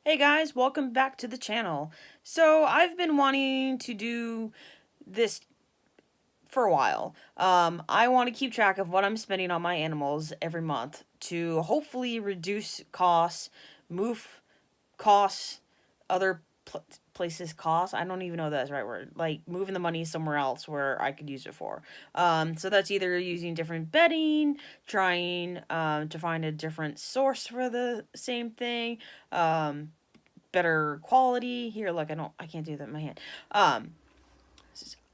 Hey guys, welcome back to the channel. So I've been wanting to do this for a while. I want to keep track of what I'm spending on my animals every month to hopefully reduce costs, move costs, other places costs. I don't even know if that's the right word. Like moving the money somewhere else where I could use it for. So that's either using different bedding, trying to find a different source for the same thing. Better quality. Here, look, I can't do that in my hand. Um,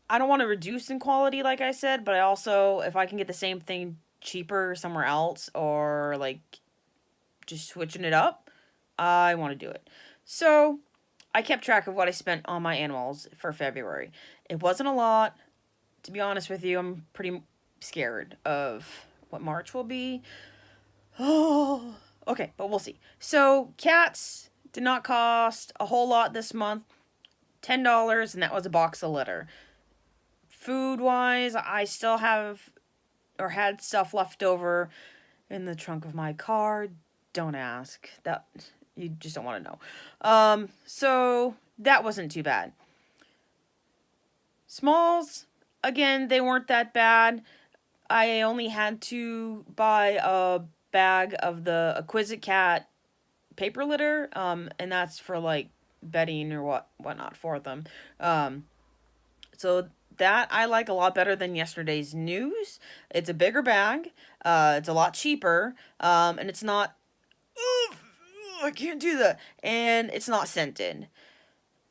I don't want to reduce in quality, like I said, but I also, if I can get the same thing cheaper somewhere else or like just switching it up, I want to do it. So I kept track of what I spent on my animals for February. It wasn't a lot. To be honest with you, I'm pretty scared of what March will be. Oh, okay, but we'll see. So cats did not cost a whole lot this month. $10, and that was a box of litter. Food wise, I still have or had stuff left over in the trunk of my car. Don't ask. That you just don't want to know. So that wasn't too bad. Smalls, again, they weren't that bad. I only had to buy a bag of the Exquisite Cat paper litter, and that's for like bedding or whatnot for them. Um, So that I like a lot better than yesterday's news. It's a bigger bag. It's a lot cheaper. And it's not. I can't do that. And it's not scented.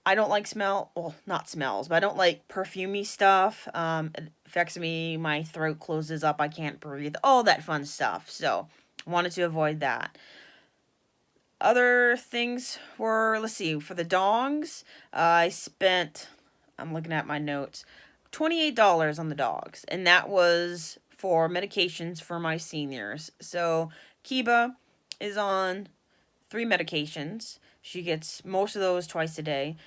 I don't like smell. Well, not smells, but I don't like perfumey stuff. It affects me. My throat closes up. I can't breathe. All that fun stuff. So wanted to avoid that. Other things were, let's see, for the dogs, I spent, I'm looking at my notes, $28 on the dogs. And that was for medications for my seniors. So Kiba is on 3 medications. She gets most of those twice a day,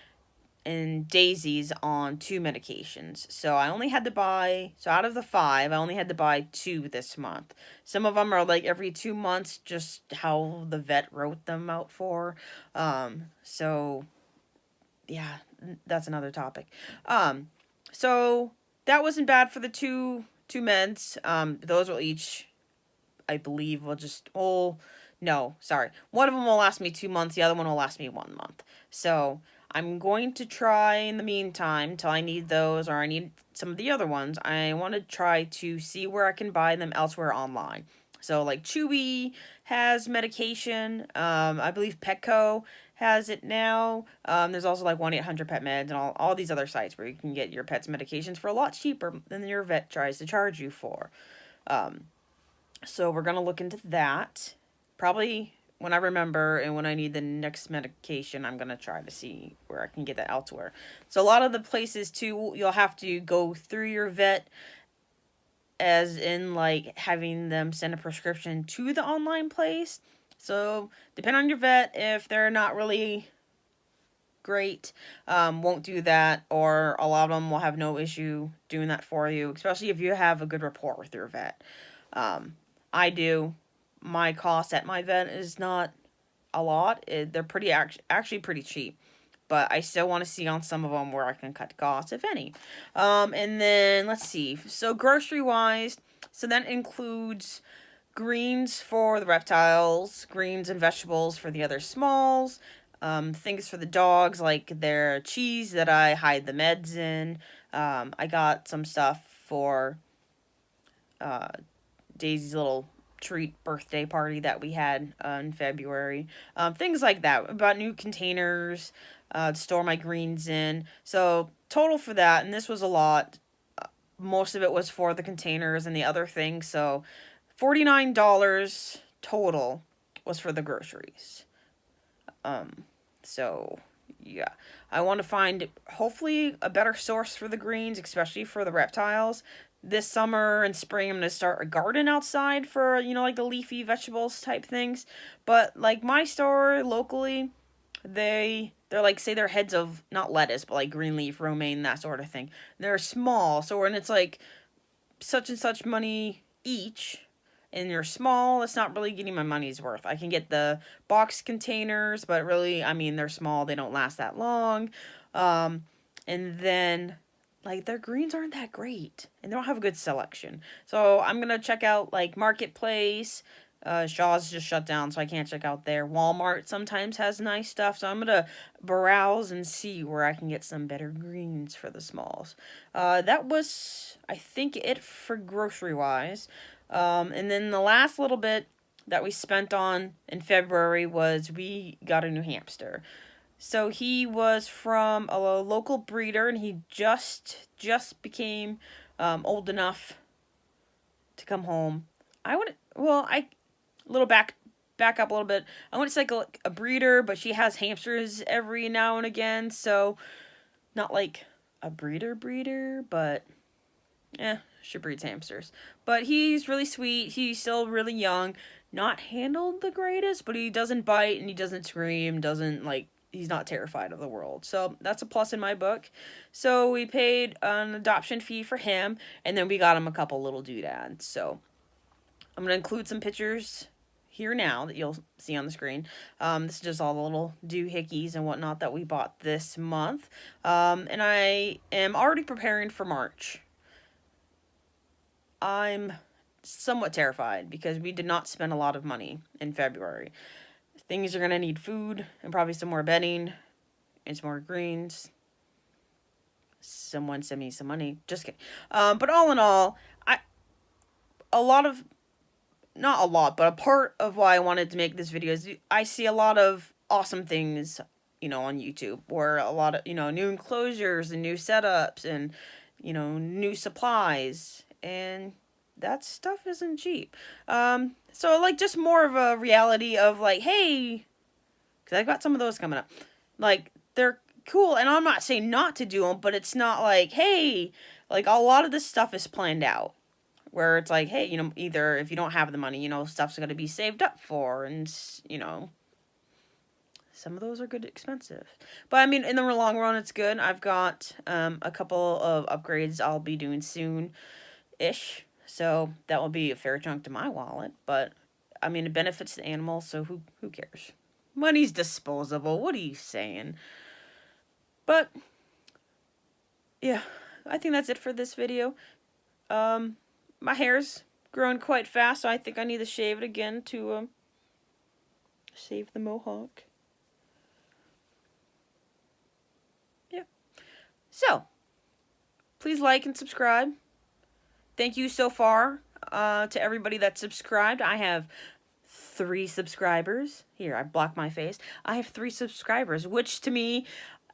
and Daisy's on 2 medications. So I only had to buy, so out of the 5, I only had to buy 2 this month. Some of them are like every 2 months, just how the vet wrote them out for. So yeah, that's another topic. Um, so that wasn't bad for the two meds. Those will each, I believe, will just, oh, no, sorry. One of them will last me 2 months. The other one will last me 1 month. So I'm going to try in the meantime till I need those or I need some of the other ones. I want to try to see where I can buy them elsewhere online. So like Chewy has medication. I believe Petco has it now. There's also like 1-800-PET-MEDS and all these other sites where you can get your pet's medications for a lot cheaper than your vet tries to charge you for. Um, so we're gonna look into that. Probably when I remember and when I need the next medication, I'm gonna try to see where I can get that elsewhere. So a lot of the places too, you'll have to go through your vet, as in like having them send a prescription to the online place. So depend on your vet. If they're not really great, won't do that, or a lot of them will have no issue doing that for you, especially if you have a good rapport with your vet. I do. My cost at my vet is not a lot. They're actually pretty cheap, but I still want to see on some of them where I can cut costs, if any. And then let's see. So grocery wise, so that includes greens for the reptiles, greens and vegetables for the other smalls. Things for the dogs like their cheese that I hide the meds in. I got some stuff for uh, Daisy's little treat birthday party that we had in February. Things like that. About new containers to store my greens in. So total for that, and this was a lot. Most of it was for the containers and the other things. So $49 total was for the groceries. So yeah, I want to find hopefully a better source for the greens, especially for the reptiles. This summer and spring, I'm gonna start a garden outside for like the leafy vegetables type things. But like my store locally, they're like, say they're heads of not lettuce but like green leaf, romaine, that sort of thing. They're small, so when it's like such and such money each, and you're small, it's not really getting my money's worth. I can get the box containers, but really, I mean, they're small, they don't last that long. And then, like, their greens aren't that great, and they don't have a good selection. So I'm gonna check out, like, Marketplace. Shaw's just shut down, so I can't check out there. Walmart sometimes has nice stuff, so I'm gonna browse and see where I can get some better greens for the smalls. That was, I think, it for grocery-wise. And then the last little bit that we spent on in February was we got a new hamster. So he was from a local breeder, and he just became old enough to come home. I would a little back up a little bit. I wouldn't say like a breeder, but she has hamsters every now and again. So not like a breeder, but she breeds hamsters. But he's really sweet. He's still really young. Not handled the greatest, but he doesn't bite and he doesn't scream. Doesn't like. He's not terrified of the world. So that's a plus in my book. So we paid an adoption fee for him, and then we got him a couple little doodads. So I'm going to include some pictures here now that you'll see on the screen. This is just all the little doohickeys and whatnot that we bought this month. And I am already preparing for March. I'm somewhat terrified because we did not spend a lot of money in February. Things are going to need food and probably some more bedding and some more greens. Someone send me some money. Just kidding. But all in all, not a lot, but a part of why I wanted to make this video is I see a lot of awesome things, on YouTube, where a lot of, new enclosures and new setups and, new supplies, and that stuff isn't cheap. So, like, just more of a reality of, like, hey, because I've got some of those coming up. Like, they're cool, and I'm not saying not to do them, but it's not like, hey, like, a lot of this stuff is planned out. Where it's like, hey, either if you don't have the money, stuff's going to be saved up for, and, some of those are good expensive. But, I mean, in the long run, it's good. I've got a couple of upgrades I'll be doing soon-ish. So that will be a fair chunk to my wallet. But, I mean, it benefits the animals, so who cares? Money's disposable. What are you saying? But, yeah, I think that's it for this video. My hair's growing quite fast, so I think I need to shave it again to save the mohawk. Yeah. So, please like and subscribe. Thank you so far to everybody that subscribed. I have 3 subscribers. Here, I blocked my face. I have 3 subscribers, which to me,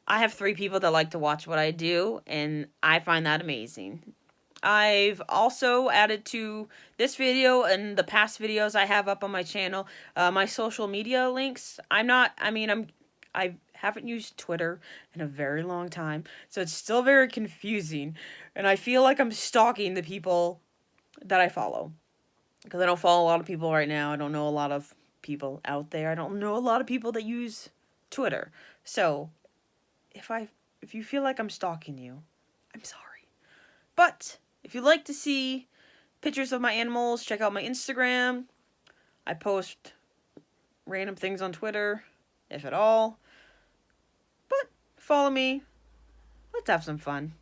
I have 3 people that like to watch what I do, and I find that amazing. I've also added to this video and the past videos I have up on my channel, my social media links. I haven't used Twitter in a very long time, so it's still very confusing, and I feel like I'm stalking the people that I follow, because I don't follow a lot of people right now. I don't know a lot of people out there. I don't know a lot of people that use Twitter. So, if you feel like I'm stalking you, I'm sorry. But if you'd like to see pictures of my animals, check out my Instagram. I post random things on Twitter, if at all. But follow me. Let's have some fun.